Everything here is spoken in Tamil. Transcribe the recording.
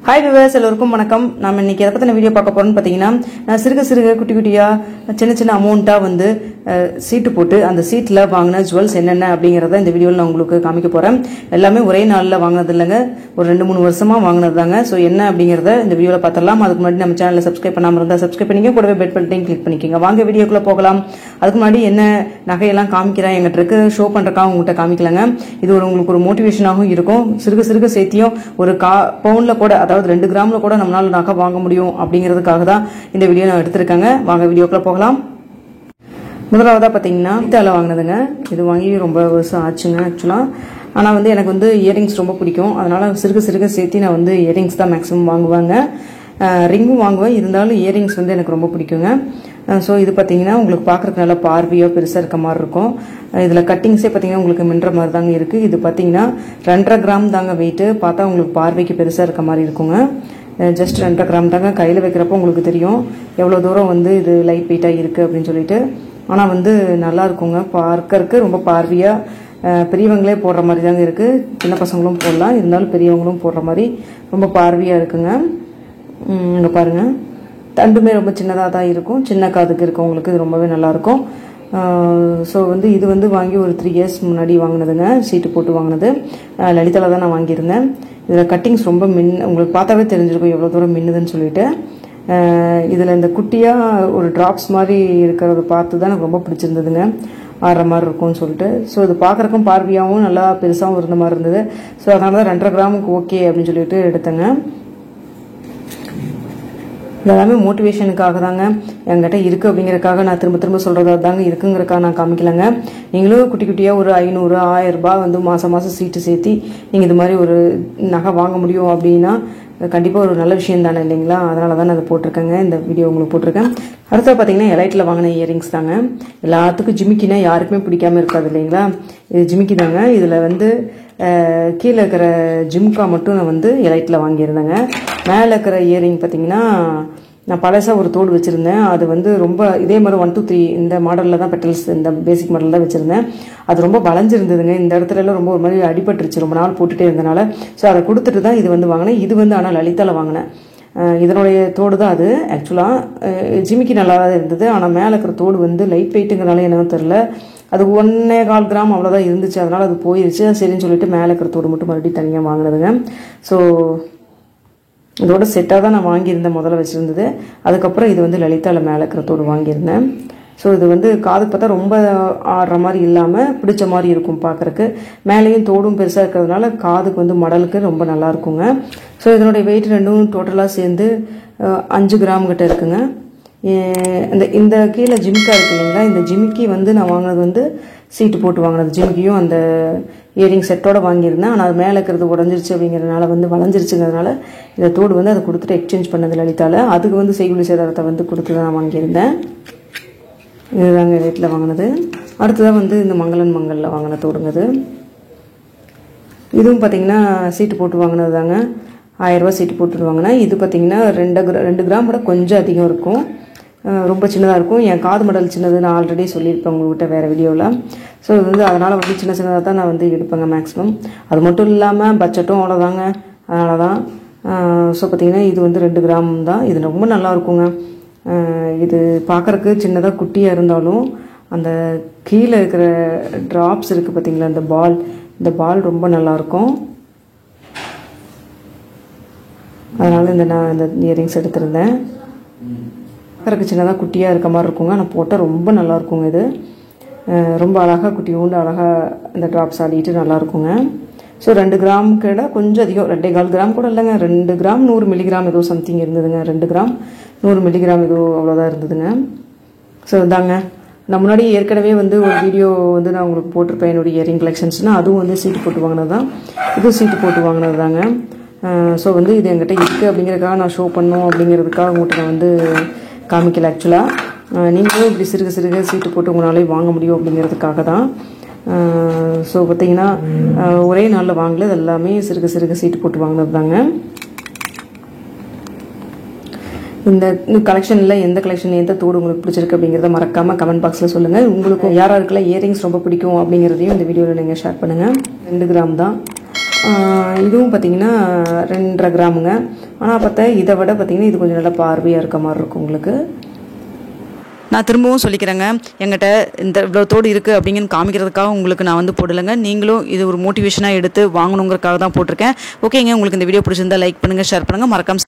हाय विवर्स एल्लोरुक्कुम वणक्कम नाम इन्नैक्कु एदा पत्तिना वीडियो पार्क्क पोरोम पाத்தீங்கன்னா நான் சிறுக குட்டி குட்டியா சின்ன அமௌண்டா வந்து சீட் போட்டு அந்த சீட்ல வாங்குன ஜுவல்ஸ் என்னென்ன அப்படிங்கறத இந்த வீடியோல நான் உங்களுக்கு காமிக்க போறேன் எல்லாமே ஒரே நாள்ல வாங்குனது இல்லங்க ஒரு 2-3 வருஷமா வாங்குனதுதாங்க சோ என்ன அப்படிங்கறத இந்த வீடியோல பார்த்தறலாம் அதுக்கு முன்னாடி நம்ம சேனலை சப்ஸ்கிரைப் பண்ணாம இருந்தா சப்ஸ்கிரைப் பண்ணிங்க கூடவே பெல் பட்டனையும் கிளிக் பண்ணிக்கங்க வாங்க வீடியோக்குள்ள போகலாம் அதுக்கு முன்னாடி என்ன நகையெல்லாம் காமிக்கிறேன் எங்க ட்ரெக் ஷோ பண்றதுக்காக உங்ககிட்ட காமிக்கலங்க இது உங்களுக்கு ஒரு மோட்டிவேஷனாகவும் இருக்கும் சிறுக சேத்தியும் ஒரு பவுன்ல கூட அதாவது 2 கிராம்ல கூட நம்மளால நகை வாங்க முடியும் அப்படிங்கிறதுக்காக தான் இந்த வீடியோ நான் எடுத்துர்க்கேங்க வாங்க வீடியோக்குள்ள போகலாம் முதலாவதா பாத்தீங்கன்னா இத்தால வாங்குனதுங்க இது வாங்கி ரொம்ப வருஷம் ஆச்சுங்க एक्चुअली ஆனா வந்து எனக்கு வந்து இயரிங்ஸ் ரொம்ப பிடிக்கும் அதனால சிறுக சேத்தி நான் வந்து இயரிங்ஸ் தான் மேக்ஸिमम வாங்குவாங்க ரிங்கும் வாங்குவேன் இருந்தாலும் இயரிங்ஸ் வந்து எனக்கு ரொம்ப பிடிக்குங்க சோ இது பாத்தீங்கன்னா உங்களுக்கு பார்க்கிறதுக்கு நல்ல பார்வையா பெருசா இருக்க மாதிரி இருக்கும் இதுல கட்டிங்ஸே பாத்தீங்கன்னா உங்களுக்கு மின்ற மாதிரி தாங்க இருக்கு இது பாத்தீங்கன்னா 2.5 கிராம் தாங்க weight பார்த்தா உங்களுக்கு பார்வைக்கு பெருசா இருக்க மாதிரி இருக்குங்க ஜஸ்ட் 2.5 கிராம் தாங்க கையில வைக்கிறப்ப உங்களுக்கு தெரியும் எவ்வளவு தூரம் வந்து இது லைட் வெயிட்டா இருக்கு அப்படினு சொல்லிட்டு ஆனா வந்து நல்லா இருக்குங்க பார்க்கிறதுக்கு ரொம்ப பார்வையா பெரியவங்களே போடுற மாதிரி தாங்க இருக்கு சின்ன பசங்களும் போடலாம் இருந்தாலும் பெரியவங்களும் போடுற மாதிரி ரொம்ப பார்வையா இருக்குங்க இங்க பாருங்க தண்டுமே ரொம்ப சின்னதா தான் இருக்கும் சின்ன காதுக்கு இருக்கவங்களுக்கு இது ரொம்பவே நல்லா இருக்கும் சோ வந்து இது வந்து வாங்கி ஒரு 3 இயர்ஸ் முன்னாடி வாங்குனதுங்க சீட் போட்டு வாங்குனது லலிதால தான் நான் வாங்கி இருந்தேன் இதுல கட்டிங்ஸ் ரொம்ப உங்களுக்கு பார்த்தாவே தெரிஞ்சிருக்கும் எவ்வளவு தூரம் மின்னுதுன்னு சொல்லிட்டு இதுல இந்த குட்டியா ஒரு டிராப்ஸ் மாதிரி இருக்குறத பார்த்து தான் எனக்கு ரொம்ப பிடிச்சிருந்ததுங்க ஆற மாதிரி இருக்கும்னு சொல்லிட்டு சோ இது பார்க்கறதுக்கும் பார்வையாவும் நல்லா பெருசாவும் இருந்த மாதிரி இருந்தது சோ அதனால தான் 2.5 கிராமுக்கு ஓகே அப்படினு சொல்லிட்டு எடுத்தேங்க எல்லாமே மோட்டிவேஷனுக்காக தாங்க என்கிட்ட இருக்கு அப்படிங்கறதுக்காக நான் திரும்ப சொல்றதா தாங்க இருக்குங்கறதுக்காக நான் காமிக்கலங்க நீங்களும் குட்டி குட்டியா ஒரு 500 1000 ரூபாய் வந்து மாசம் சீட்டு சேர்த்தி நீங்க இந்த மாதிரி ஒரு நகை வாங்க முடியும் அப்படினா கண்டிப்பா ஒரு நல்ல விஷயம் தானே இல்லீங்களா அதனால தான் நான் போட்டுருக்கேங்க இந்த வீடியோ உங்களுக்கு போட்டுருக்கேன் அடுத்து பாத்தீங்கன்னா எலைட்ல வாங்குன இயரிங்ஸ் தாங்க எல்லாத்துக்கும் ஜிமிக்கினா யாருக்குமே பிடிக்காம இருக்காது இல்லீங்களா இது ஜிமிக்கி தாங்க இதுல வந்து கீழ இருக்கிற ஜிம்கா மட்டும் நான் வந்து எலைட்ல வாங்கி இருந்தேங்க மேல இருக்கிற இயரிங் பாத்தீங்கன்னா நான் பழசா ஒரு தோடு வச்சிருந்தேன் அது வந்து ரொம்ப இதே மாதிரி 1 2 3 இந்த மாடல்ல தான் பெட்டல்ஸ் இந்த பேசிக் மாடல்ல தான் வச்சிருந்தேன் அது ரொம்ப வளைஞ்சிருந்ததுங்க இந்த இடத்துல எல்லாம் ரொம்ப ஒரு மாதிரி அடிபட்டுருச்சு ரொம்ப நாள் போட்டுட்டே இருந்தனால சோ அதை கொடுத்துட்டு தான் இது வந்து வாங்குனேன் இது வந்து ஆனா லலிதால வாங்குனேன் இதனுடைய தோடு தான் அது एक्चुअली ஜிமிக்கி நல்லா தான் இருந்தது ஆனா மேல இருக்கிற தோடு வந்து லைட் வெயிட்ங்கறனால என்னன்னு தெரியல அது 1.25 கிராம் அவ்வளவுதான் இருந்துச்சு அதனால அது போயிருச்சு சரின்னு சொல்லிட்டு மேல இருக்கிற தோடு மட்டும் மறுபடியும் தனியா வாங்குனதுங்க சோ இதோட செட்டா தான் நான் வாங்கி இருந்த முதல்ல வச்சிருந்தது அதுக்கு அப்புறம் இது வந்து லலிதால மேல இருக்கிற தோடு வாங்கி இருந்தேன் சோ இது வந்து காதுக்கு பார்த்தா ரொம்ப ஆடுற மாதிரி இல்லாம பிடிச்ச மாதிரி இருக்கும் பார்க்கிறதுக்கு மேலேயும் தோடும் பெருசா இருக்கிறதுனால காதுக்கு வந்து மடலுக்கு ரொம்ப நல்லா இருக்குங்க சோ இதனுடைய weight ரெண்டும் டோட்டலா சேர்ந்து 5 கிராம் கிட்ட இருக்குங்க இந்த கீழ ஜிமிக்கா இருக்கு இல்லீங்களா இந்த ஜிமிக்கி வந்து நான் வாங்குனது வந்து சீட் போட்டு வாங்குனது ஜிமிக்கியும் அந்த இயரிங் செட்டோட வாங்கி இருந்தேன் ஆனா அது மேல இருக்கிறது உடைஞ்சிருச்சு அப்படிங்கறதனால வந்து வளைஞ்சிருச்சுங்கறதனால இந்த தோடு வந்து அதை கொடுத்துட்டு எக்ஸ்சேஞ்ச் பண்ணது லலிதால அதுக்கு வந்து செய்குலி சேதாரத்தை வந்து கொடுத்து தான் வாங்கி இருந்தேன் இதுதாங்க ரேட்ல வாங்குனது அடுத்ததா வந்து இந்த மங்கல்ல வாங்குன தோடுங்க இது இதுவும் பாத்தீங்கன்னா சீட் போட்டு வாங்குனதுதாங்க 1000 ரூபாய் சீட் போட்டு வாங்குனேன் இது பாத்தீங்கன்னா 2 கிராம் விட கொஞ்சம் அதிகம் இருக்கும் ரொம்ப சின்னதா இருக்கும் என் காது மடல் சின்னது நான் ஆல்ரெடி சொல்லிருப்பேன் உங்ககிட்ட வேற வீடியோல சோ இது வந்து அதனால வந்து சின்னதா தான் நான் வந்து எடுப்பேங்க மேக்ஸिमम அது மட்டும் இல்லாம பட்ஜெட்டும் அவ்வளவுதாங்க அதனால தான் சோ பாத்தீங்கன்னா இது வந்து 2 கிராம் தான் இது ரொம்ப நல்லா இருக்குங்க இது பார்க்கிறதுக்கு சின்னதா குட்டியா இருந்தாலும் அந்த கீழ இருக்கிற டிராப்ஸ் இருக்கு பாத்தீங்களா இந்த பால் ரொம்ப நல்லா இருக்கும் அதனால நான் இந்த இயரிங்ஸ் எடுத்துறேன் பார்க்கிறதுக்கு சின்னதா குட்டியா இருக்க மாதிரி இருக்குங்க ஆனா போட்டா ரொம்ப நல்லா இருக்குங்க இது ரொம்ப அழகா குட்டியோண்டு அழகா இந்த டிராப்ஸ் ஆடிட்டு நல்லா இருக்குங்க சோ 2 கிராம் கிட்ட கொஞ்சம் அதிகம் 2.25 கிராம் கூட இல்லங்க 2 கிராம் 100 மில்லிகிராம் ஏதோ சம்திங் இருந்ததுங்க 2 கிராம் 100 மில்லிகிராம் ஏதோ அவ்வளவுதான் இருந்ததுங்க சோ இதாங்க நான் முன்னாடி ஏற்கனவே வந்து ஒரு வீடியோ வந்து நான் உங்களுக்கு போட்டுருப்பேன் என்னோட இயரிங் கலெக்ஷன்ஸ்னா அதுவும் வந்து சீட் போட்டு வாங்குனதுதான் இது சீட் போட்டு வாங்குனதுதாங்க சோ வந்து இது என்கிட்ட இருக்கு அப்படிங்கறதுக்காக நான் ஷோ பண்ணனும் அப்படிங்கிறதுக்காக உங்களுக்கு நான் வந்து காமிக்கல एक्चुअली நீங்களும் இப்படி சிறுக சீட் போட்டு உங்களால வாங்க முடியும் அப்படிங்கிறதுக்காக தான் சோ பாத்தீங்கன்னா ஒரே நாள்ல வாங்கல எல்லாமே சிறுக சீட் போட்டு வாங்குனதுதாங்க இந்த கலெக்ஷன்ல எந்த கலெக்ஷன் எந்த தோடு உங்களுக்கு பிடிச்சிருக்கு அப்படிங்கறத மறக்காம கமெண்ட் பாக்ஸ்ல சொல்லுங்க உங்களுக்கு யாராருக்கெல்லாம் இயரிங்ஸ் ரொம்ப பிடிக்கும் அப்படிங்கறதையும் இந்த வீடியோல நீங்க ஷேர் பண்ணுங்க 2 கிராம் தான் இதுவும் பார்த்திங்கன்னா 2.5 கிராமுங்க. ஆனால் பார்த்தா இதை விட பார்த்திங்கன்னா இது கொஞ்சம் நல்லா பார்வையாக இருக்க மாதிரி இருக்கும் உங்களுக்கு. நான் திரும்பவும் சொல்லிக்கிறேங்க, எங்கிட்ட இந்த இவ்வளோ தோடு இருக்குது அப்படிங்கன்னு காமிக்கிறதுக்காக உங்களுக்கு நான் வந்து போடலைங்க. நீங்களும் இது ஒரு மோட்டிவேஷனாக எடுத்து வாங்கணுங்கிறதுக்காக தான் போட்டிருக்கேன். ஓகேங்க, உங்களுக்கு இந்த வீடியோ பிடிச்சிருந்தா லைக் பண்ணுங்கள், ஷேர் பண்ணுங்கள், மறக்காம